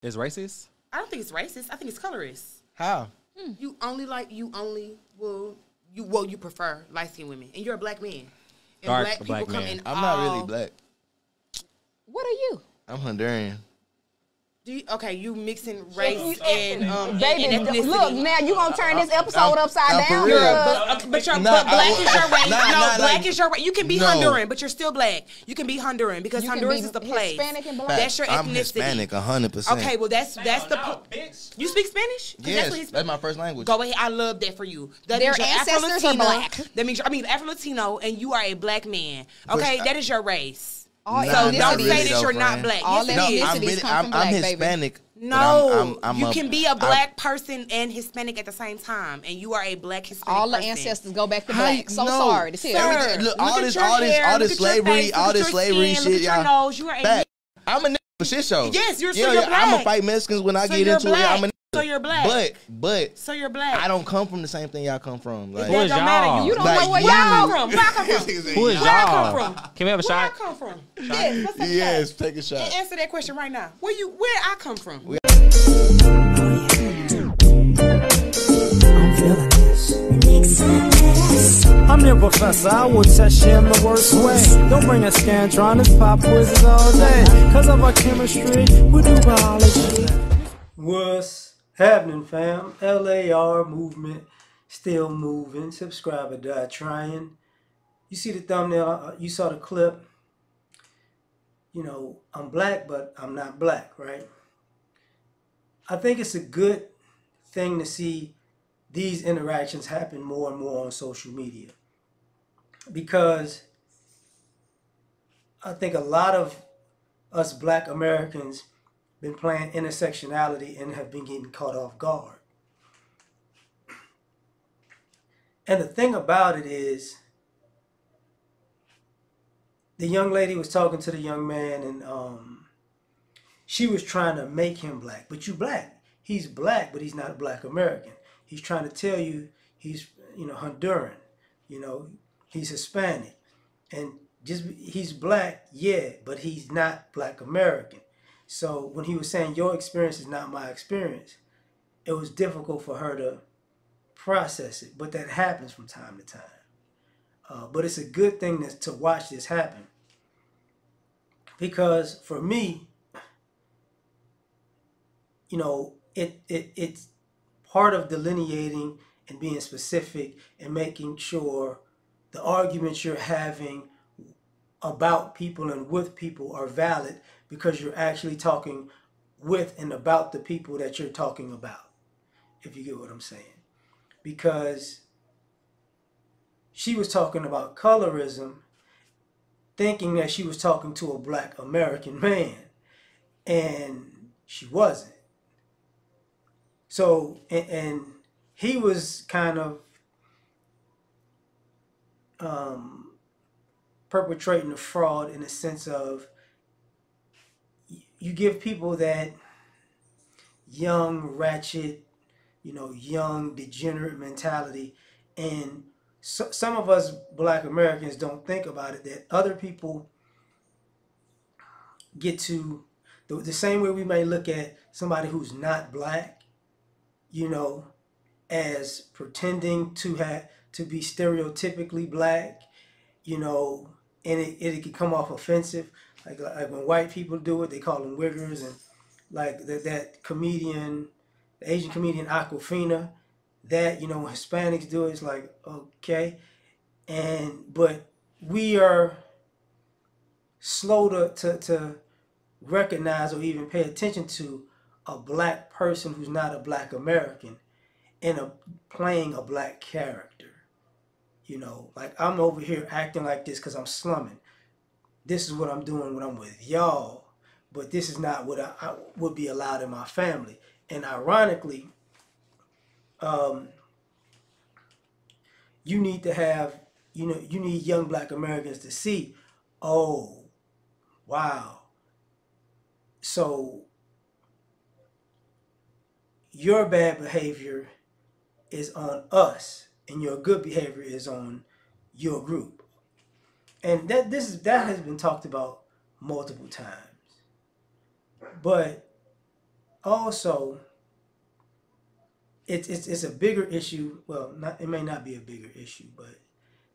It's racist? I don't think it's racist. I think it's colorist. How? You prefer light-skinned women. And you're a black man. And Dark black people black come man. in I'm not really black. What are you? I'm Honduran. You mixing race and Baby, and ethnicity. look, now you gonna turn this episode upside down. for real. But black is your race. Black is your race. You can be No. Honduran, but you're still black. You can be Honduran because You can Honduras be is the place. Hispanic and black. That's your ethnicity. I'm Hispanic, 100%. Okay, well that's the You speak Spanish? 'Cause Yes, that's my first language. Go ahead. I love that for you. That Their means you're ancestors are Afro-Latina. black. That means Afro-Latino, and you are a black man. Okay, that is your race. All So Not don't really say that though, you're not friend. black. All Yes, that it is. ethnicities come from black, I'm baby. Hispanic. No, I'm you can be a black person and Hispanic at the same time, and you are a black Hispanic All the person. ancestors go back to black. So No. sorry to tell you. Sir, Look, look all at this your hair, look at your slavery, face, all look at this your slavery skin, shit, look at your y'all. nose. You are a Fact. I'm a nigga for shit show. Yes, you're yeah, you're I'm black. gonna fight Mexicans when I So get you're into black. it. I'm a nigga. So you're black. But So you're black. I don't come from the same thing y'all come from. Like, Who is That don't matter. y'all? You don't Like, know where you- y'all come from. Where I come from? Who is Where I y'all? come from? Can we have a Where I shot? come from? Yes, let's take a yes, shot. take a shot. And answer that question right now. Where I come from? I'm your professor, I will test you in the worst way. Don't bring a scantron, it's pop quizzes all day. Cause of our chemistry, we do biology. What's happening, fam? L.A.R. movement, still moving. Subscribe or die trying. You see the thumbnail, you saw the clip. You know, I'm black, but I'm not black, right? I think it's a good thing to see these interactions happen more and more on social media, because I think a lot of us black Americans been playing intersectionality and have been getting caught off guard. And the thing about it is, the young lady was talking to the young man, and she was trying to make him black. But you black. He's black, but he's not a black American. He's trying to tell you he's, Honduran. He's Hispanic. And he's black, yeah, but he's not black American. So when he was saying your experience is not my experience, it was difficult for her to process it. But that happens from time to time. But it's a good thing to watch this happen. Because for me, it's part of delineating and being specific and making sure the arguments you're having about people and with people are valid, because you're actually talking with and about the people that you're talking about, if you get what I'm saying. Because she was talking about colorism, thinking that she was talking to a black American man, and she wasn't. So, and he was kind of perpetrating a fraud in the sense of, you give people that young, ratchet, young, degenerate mentality, and some of us black Americans don't think about it, that other people get to, the same way we may look at somebody who's not black, as pretending to be stereotypically black, and it can come off offensive. Like when white people do it, they call them wiggers, and like that comedian, the Asian comedian Aquafina, that, when Hispanics do it, it's like, okay. But we are slow to recognize or even pay attention to a black person who's not a black American and playing a black character. Like, I'm over here acting like this because I'm slumming. This is what I'm doing when I'm with y'all, but this is not what I would be allowed in my family. And ironically, you need to have, you need young black Americans to see, oh, wow. So your bad behavior is on us, and your good behavior is on your group. And that has been talked about multiple times. But also, it's a bigger issue. Well, not it may not be a bigger issue, but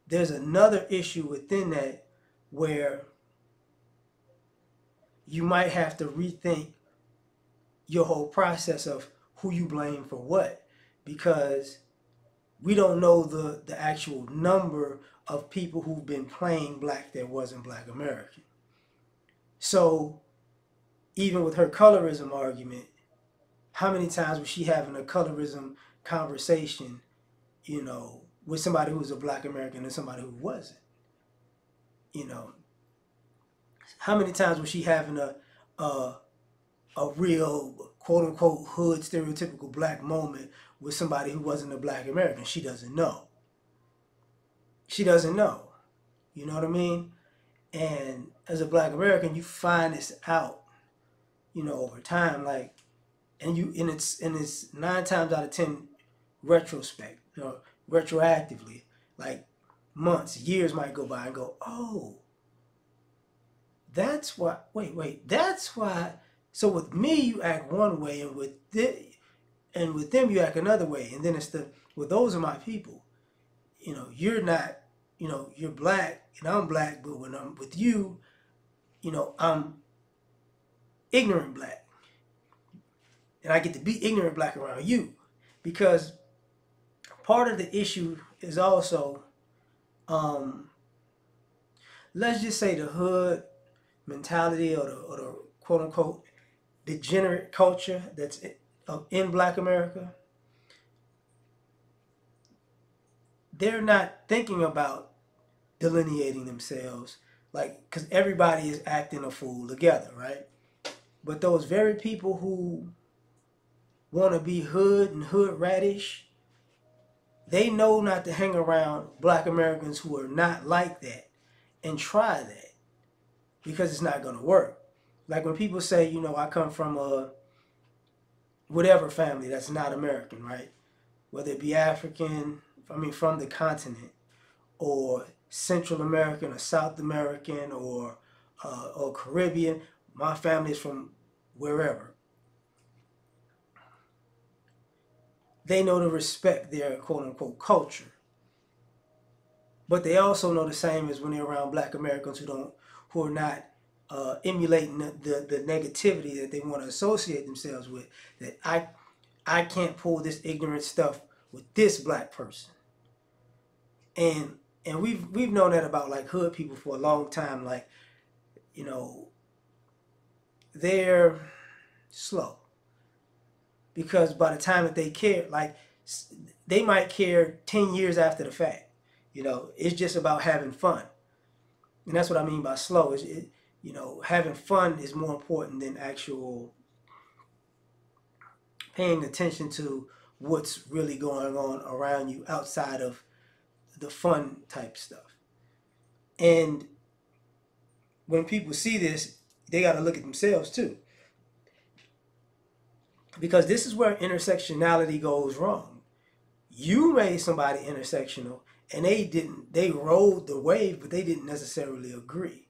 there's another issue within that where you might have to rethink your whole process of who you blame for what, because we don't know the actual number of people who've been playing black that wasn't black American. So even with her colorism argument, how many times was she having a colorism conversation, with somebody who was a black American and somebody who wasn't? You know, how many times was she having a a real quote unquote hood stereotypical black moment with somebody who wasn't a black American? She doesn't know. She doesn't know. You know what I mean? And as a black American, you find this out, over time, like, and it's 9 times out of 10 retrospect, retroactively, like months, years might go by and go, oh, that's why. Wait, that's why. So with me, you act one way, and with them, you act another way, and then well, those are my people. You're not. You're black, and I'm black, but when I'm with you, I'm ignorant black, and I get to be ignorant black around you, because part of the issue is also, let's just say the hood mentality, or the quote unquote degenerate culture that's in black America. They're not thinking about delineating themselves, like, because everybody is acting a fool together, right? But those very people who want to be hood and hood radish, they know not to hang around black Americans who are not like that and try that, because it's not going to work. Like when people say, I come from a whatever family that's not American, right? Whether it be African, from the continent, or Central American, or South American, or Caribbean. My family is from wherever. They know to respect their quote unquote culture, but they also know the same as when they're around black Americans who are not emulating the negativity that they want to associate themselves with. That I can't pull this ignorant stuff with this black person. And we've known that about like hood people for a long time. Like, they're slow, because by the time that they care, like, they might care 10 years after the fact. It's just about having fun, and that's what I mean by slow. Having fun is more important than actual paying attention to what's really going on around you outside of the fun type stuff. And when people see this, they got to look at themselves too, because this is where intersectionality goes wrong. You made somebody intersectional, and they rode the wave, but they didn't necessarily agree.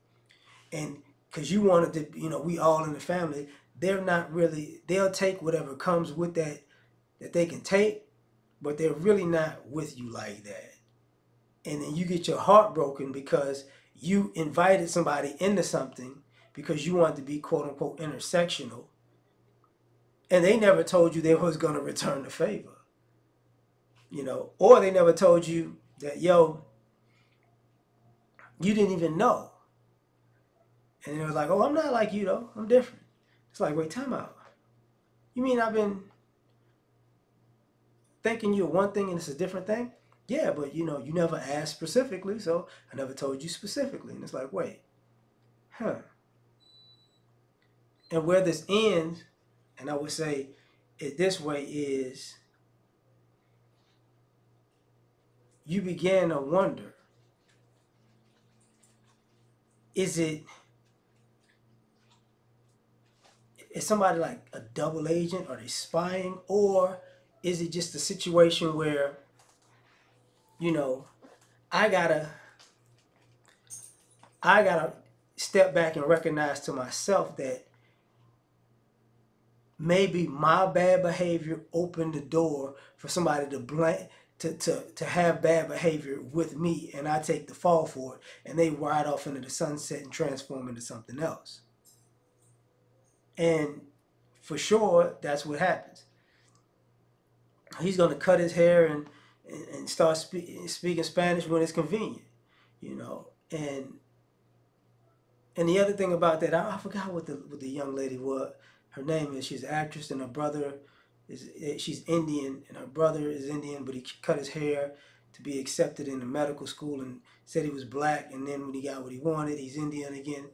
And because you wanted to, we all in the family, they'll take whatever comes with that they can take, but they're really not with you like that. And then you get your heart broken because you invited somebody into something because you wanted to be quote unquote intersectional, and they never told you they was going to return the favor. Or they never told you that, yo, you didn't even know. And it was like, oh, I'm not like you though, I'm different. It's like, wait, time out. You mean I've been thinking you're one thing and it's a different thing? Yeah, but you never asked specifically, so I never told you specifically. And it's like, wait, huh. And where this ends, and I would say it this way, is you began to wonder, is somebody like a double agent? Are they spying? Or is it just a situation where, I gotta step back and recognize to myself that maybe my bad behavior opened the door for somebody to blame to have bad behavior with me, and I take the fall for it, and they ride off into the sunset and transform into something else. And for sure, that's what happens. He's gonna cut his hair and start speaking Spanish when it's convenient, you know. And the other thing about that, I forgot what the young lady was. Her name is. She's an actress, and her brother she's Indian, and her brother is Indian, but he cut his hair to be accepted in the medical school and said he was black, and then when he got what he wanted, he's Indian again.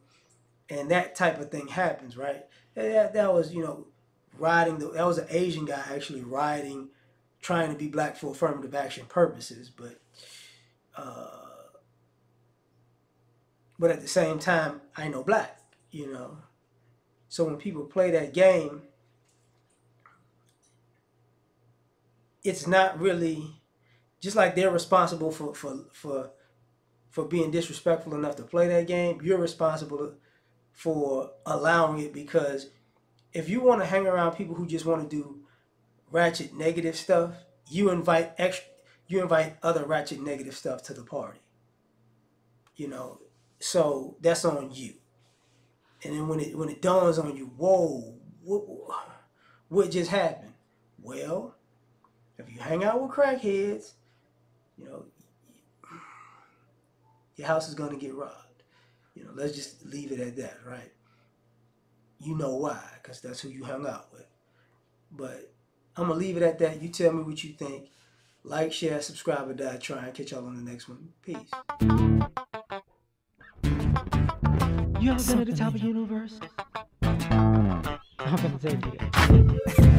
And that type of thing happens, right? That was, you know, that was an Asian guy actually riding, trying to be black for affirmative action purposes, but at the same time, I ain't no black, you know. So when people play that game, it's not really, just like they're responsible for being disrespectful enough to play that game, you're responsible for allowing it, because if you want to hang around people who just want to do ratchet negative stuff, you invite other ratchet negative stuff to the party. You know, so that's on you. And then when it dawns on you, whoa, what just happened? Well, if you hang out with crackheads, you know, your house is going to get robbed. You know, let's just leave it at that, right? You know why, because that's who you hung out with. But I'm going to leave it at that. You tell me what you think. Like, share, subscribe, or die trying. Catch y'all on the next one. Peace. You ever been at the top of the universe? I'm gonna take you.